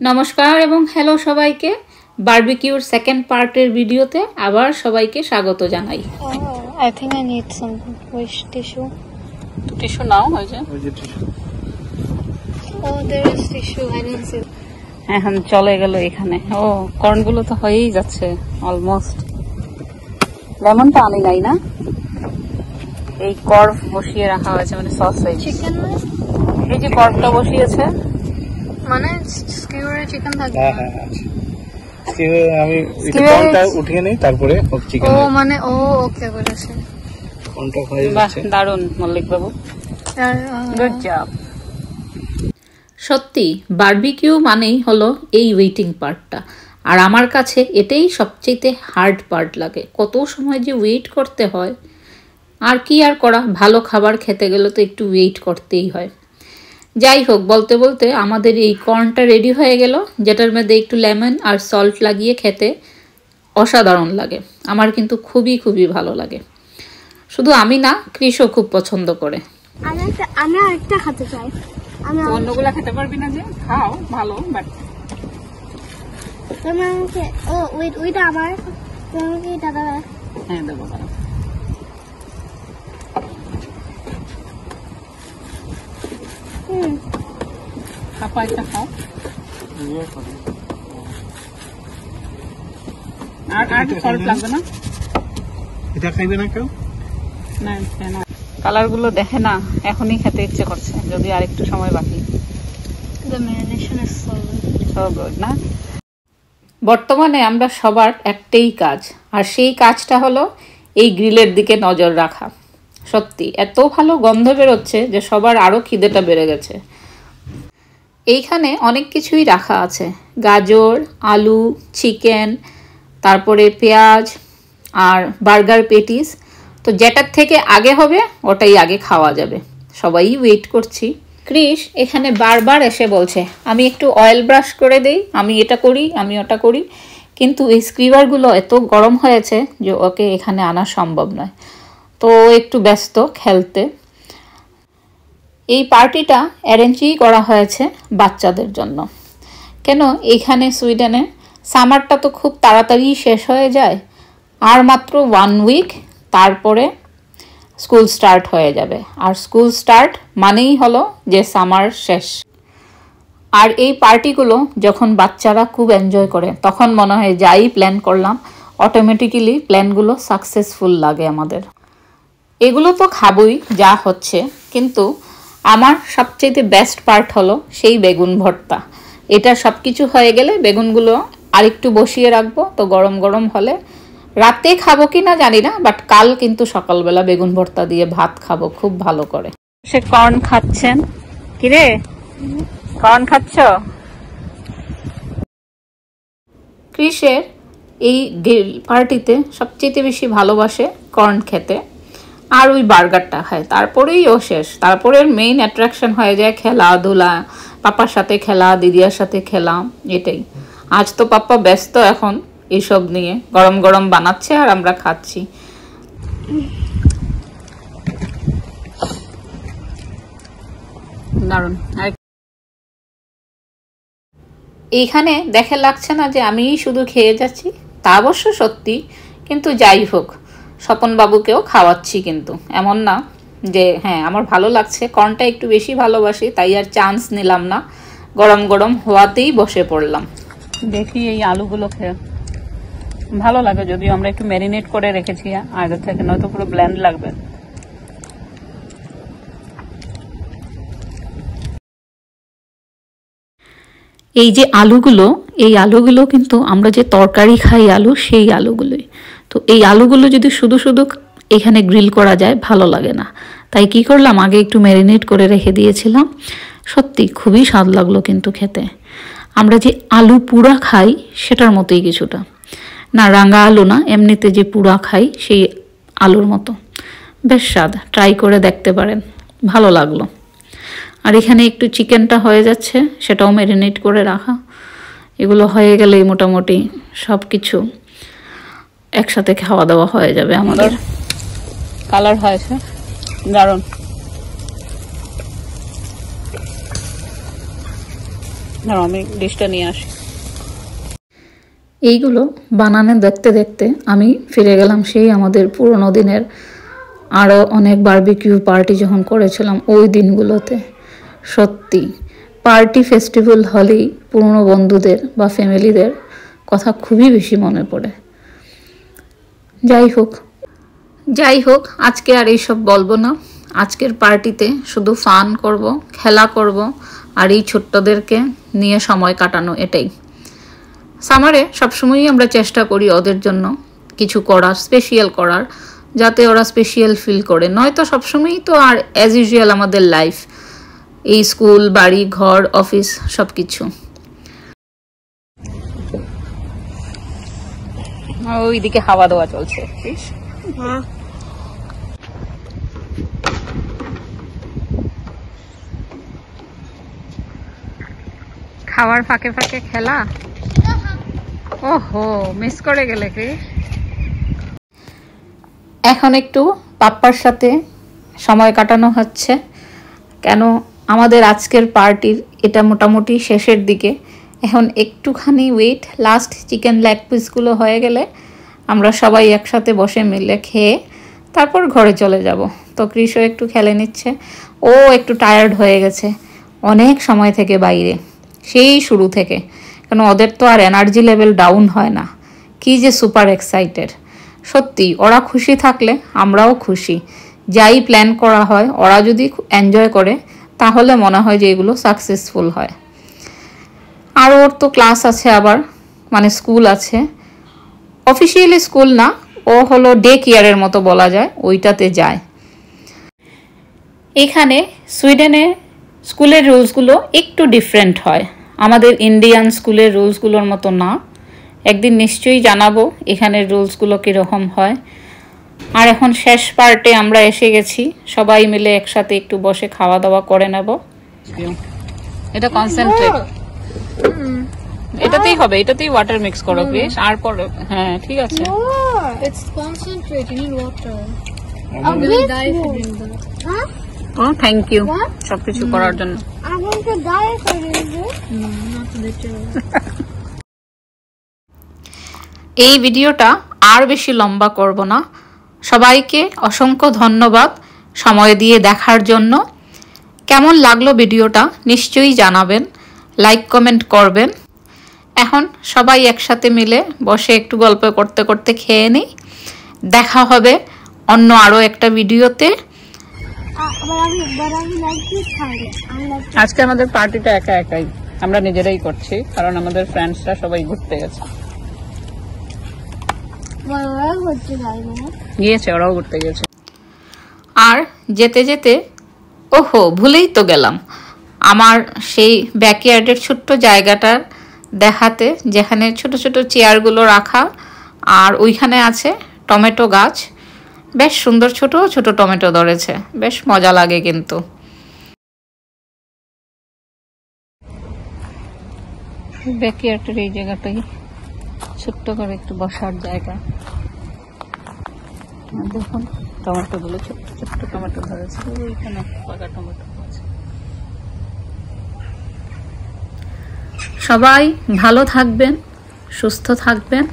নমস্কার এবং হ্যালো সবাইকে বারবিকিউর সেকেন্ড পার্টের ভিডিওতে আবার সবাইকে স্বাগত জানাই। I think I need some wish tissue. Tissue নাও হয়েছে। Oh, there is tissue. I didn't see. এখন চলে গেল এখানে। ও কর্নগুলো তো হয়েই যাচ্ছে অলমোস্ট। লেমনটা আনি নাই না, এই কর্ভ বসিয়ে রাখা হয়েছে, মানে সসেজ। চিকেন এই যে কর্ভটা বসিয়েছে, মানে স্কিউরে চিকেন থাকবে। হ্যাঁ আছে স্কিউরে আমি এটা কর্নটা উঠিয়ে নেই, তারপরে চিকেন। ও মানে ও ওকে বলেছে কর্নটা হয়ে বাহ যাচ্ছে। দারুণ মল্লিক বাবু, গুড জব। সত্যি বারবিকিউ মানেই হলো এই ওয়েটিং পার্টটা, আর আমার কাছে এটাই সবচেয়ে হার্ড পার্ট লাগে। কত সময় যে ওয়েট করতে হয়, আর কি আর করা, ভালো খাবার খেতে গেলে তো একটু ওয়েট করতেই হয়। যাই হোক, বলতে বলতে আমাদের এই কর্নটা রেডি হয়ে গেল, যেটার মধ্যে একটু লেমন আর সল্ট লাগিয়ে খেতে অসাধারণ লাগে। আমার কিন্তু খুবই খুবই ভালো লাগে। শুধু আমি না, কৃষও খুব পছন্দ করে। আমি আরেকটা খেতে চাই। আমি অন্যগুলা খেতে পারবি না যে? খাও, ভালো, বাট তুমি আমাকে ওইটা আমার, তুমি আমাকে এটা দেবে? হ্যাঁ দেবো। খাপা একটা খাও। আর সল্ট লাগবে না? এটা খাইবে না কেউ? না, কালার গুলো দেখে না, এখনই খেতে ইচ্ছে করছে, যদি আর একটু সময় বাকি। The marination is so good. So good, না? বর্তমানে আমরা সবার একটাই কাজ, আর সেই কাজটা হলো এই গ্রিলের দিকে নজর রাখা। সত্যি এত ভালো গন্ধ বেরোচ্ছে যে সবার আরও খিদেটা বেড়ে গেছে। এইখানে অনেক কিছুই রাখা আছে, গাজর, আলু, চিকেন, তারপরে পেঁয়াজ আর বার্গার পেটিস। তো যেটার থেকে আগে হবে ওটাই আগে খাওয়া যাবে। সবাই ওয়েট করছি। কৃষ এখানে বারবার এসে বলছে আমি একটু অয়েল ব্রাশ করে দেই, আমি এটা করি, আমি ওটা করি, কিন্তু এই স্ক্রিবারগুলো এত গরম হয়েছে যে ওকে এখানে আনা সম্ভব নয়। তো একটু ব্যস্ত খেলতে। এই পার্টিটা অ্যারেঞ্জই করা হয়েছে বাচ্চাদের জন্য। কেন, এইখানে সুইডেনে সামারটা তো খুব তাড়াতাড়ি শেষ হয়ে যায়, আর মাত্র 1 উইক তারপরে স্কুল স্টার্ট হয়ে যাবে। আর স্কুল স্টার্ট মানেই হলো যে সামার শেষ। আর এই পার্টিগুলো যখন বাচ্চারা খুব এনজয় করে, তখন মনে হয় যাই প্ল্যান করলাম অটোমেটিক্যালি প্ল্যানগুলো সাকসেসফুল লাগে আমাদের। এগুলো তো খাবই যা হচ্ছে, কিন্তু আমার সবচেয়ে বেস্ট পার্ট হলো সেই বেগুন ভর্তা। এটা সব কিছু হয়ে গেলে বেগুনগুলো আরেকটু বসিয়ে রাখবো, তো গরম গরম হলে রাতে খাবো কি না জানি না, বাট কাল কিন্তু সকালবেলা বেগুন ভর্তা দিয়ে ভাত খাবো খুব ভালো করে। সে কর্ন খাচ্ছেন। কিরে, কর্ন খাচ্ছ? কৃষের এই গ্রিল পার্টিতে সবচেয়ে বেশি ভালোবাসে কর্ন খেতে, আর ওই বার্গারটা খায়, তারপরেই ও শেষ। তারপরে মেইন অ্যাট্রাকশন হয়ে যায় খেলাধুলা, পাপার সাথে খেলা, দিদিয়ার সাথে খেলা, এটাই। আজ তো পাপ্পা ব্যস্ত এখন এইসব নিয়ে, গরম গরম বানাচ্ছে আর আমরা খাচ্ছি। দারুণ। এইখানে দেখে লাগছে না যে আমি শুধু খেয়ে যাচ্ছি, তা অবশ্য সত্যি, কিন্তু যাই হোক স্বপন বাবুকেও খাওয়াচ্ছি, কিন্তু এমন না যে হ্যাঁ আমার ভালো লাগছে, কর্নটা একটু বেশি ভালোবাসি তাই আর চান্স নিলাম না, গরম গরম হওয়াতেই বসে পড়লাম। দেখি এই আলুগুলো খেয়ে ভালো লাগে, যদিও আমরা একটু ম্যারিনেট করে রেখেছি আগে থেকে, নয়তো পুরো ব্ল্যান্ড লাগবে। এই যে আলুগুলো, এই আলুগুলো কিন্তু আমরা যে তরকারি খাই আলু, সেই আলুগুলোই। তো এই আলুগুলো যদি শুধু শুধু এখানে গ্রিল করা যায় ভালো লাগে না, তাই কি করলাম আগে একটু ম্যারিনেট করে রেখে দিয়েছিলাম। সত্যি খুবই স্বাদ লাগলো কিন্তু খেতে। আমরা যে আলু পুরা খাই সেটার মতোই কিছুটা, না রাঙা আলু না, এমনিতে যে পুরা খাই সেই আলুর মতো, বেশ স্বাদ। ট্রাই করে দেখতে পারেন, ভালো লাগলো। আর এখানে একটু চিকেনটা হয়ে যাচ্ছে, সেটাও ম্যারিনেট করে রাখা। এগুলো হয়ে গেলেই মোটামুটি সব কিছু একসাথে খাওয়া দাওয়া হয়ে যাবে আমাদের। কালার হয়েছে দারুণ। আমি ডিশটা নিয়ে আসি। এইগুলো বানানো দেখতে দেখতে আমি ফিরে গেলাম সেই আমাদের পুরোনো দিনের আরও অনেক বারবিকিউ পার্টি যখন করেছিলাম ওই দিনগুলোতে। সত্যি পার্টি ফেস্টিভ্যাল হলেই পুরনো বন্ধুদের বা ফ্যামিলিদের কথা খুবই বেশি মনে পড়ে। যাই হোক আজকে আর এইসব বলবো না। আজকের পার্টিতে শুধু ফান করব, খেলা করব, আর এই ছোট্টদেরকে নিয়ে সময় কাটানো, এটাই। সামারে সবসময়ই আমরা চেষ্টা করি ওদের জন্য কিছু করার, স্পেশাল করার, যাতে ওরা স্পেশাল ফিল করে। নয়তো সবসময়ই তো আর অ্যাজ ইউজুয়াল আমাদের লাইফ, এই স্কুল, বাড়ি, ঘর, অফিস সব কিছু। ওইদিকে হাওয়া দেওয়া চলছে। খাওয়ার ফাঁকে ফাঁকে খেলা। ওহো, মিস করে গেলে কি? এখন একটু পাপ্পার সাথে সময় কাটানো হচ্ছে, কেন আমাদের আজকের পার্টির এটা মোটামুটি শেষের দিকে। এখন একটুখানি ওয়েট, লাস্ট চিকেন লেগ পিসগুলো হয়ে গেলে আমরা সবাই একসাথে বসে মিলে খেয়ে তারপর ঘরে চলে যাব। তো কৃষও একটু খেলে নিচ্ছে, ও একটু টায়ার্ড হয়ে গেছে অনেক সময় থেকে বাইরে, সেই শুরু থেকে। কেন ওদের তো আর এনার্জি লেভেল ডাউন হয় না। কি যে সুপার এক্সাইটেড! সত্যি ওরা খুশি থাকলে আমরাও খুশি। যাই প্ল্যান করা হয় ওরা যদি এনজয় করে তাহলে মনে হয় যে এগুলো সাকসেসফুল হয়। আর ওর তো ক্লাস আছে আবার, মানে স্কুল আছে, অফিসিয়ালি স্কুল না, ও হলো ডে কেয়ারের মতো বলা যায়, ওইটাতে যায়। এখানে সুইডেনে স্কুলের রুলসগুলো একটু ডিফারেন্ট হয়, আমাদের ইন্ডিয়ান স্কুলের রুলসগুলোর মতো না। একদিন নিশ্চয়ই জানাবো এখানের রুলসগুলো কীরকম হয়। আর এখন শেষ পার্টে আমরা এসে গেছি, সবাই মিলে একসাথে একটু বসে খাওয়া দাওয়া করে নেব। এটা কনসেন্ট্রেট, এটাতেই হবে, এটাতেই ওয়াটার মিক্স করো প্লিজ। আর পরে হ্যাঁ ঠিক আছে। It's concentrate. You need water. I'm going to die if you drink that. Huh? Oh thank you সবকিছু করার জন্য। I'm going to die if I drink this. No, not literally. এই ভিডিওটা আর বেশি লম্বা করব না। সবাইকে অসংখ্য ধন্যবাদ সময় দিয়ে দেখার জন্য। কেমন লাগলো ভিডিওটা নিশ্চয়ই জানাবেন, লাইক কমেন্ট করবেন। এখন সবাই একসাথে মিলে বসে একটু গল্প করতে করতে খেয়ে নিই। দেখা হবে অন্য আরও একটা ভিডিওতে। আজকে আমাদের পার্টিটা একা একাই, আমরা নিজেরাই করছি, কারণ আমাদের ফ্রেন্ডসরা সবাই ঘুরতে গেছে। গিয়েছে, ওরাও ঘুরতে গেছে। আর যেতে যেতে ওহো ভুলেই তো গেলাম আমার সেই ব্যাকইয়ার্ডের ছোট্ট জায়গাটার দেখাতে, যেখানে ছোট ছোট চেয়ারগুলো রাখা, আর ওইখানে আছে টমেটো গাছ। বেশ সুন্দর ছোট ছোট টমেটো ধরেছে, বেশ মজা লাগে কিন্তু। ব্যাকইয়ার্ডের এই জায়গাটাই ছোট্ট করে একটু বসার জায়গা। দেখুন টমেটো গুলো ছোট্ট ছোট্ট টমেটো ধরেছে, ওইখানে পাকা টমেটো আছে। সবাই ভালো থাকবেন, সুস্থ থাকবেন।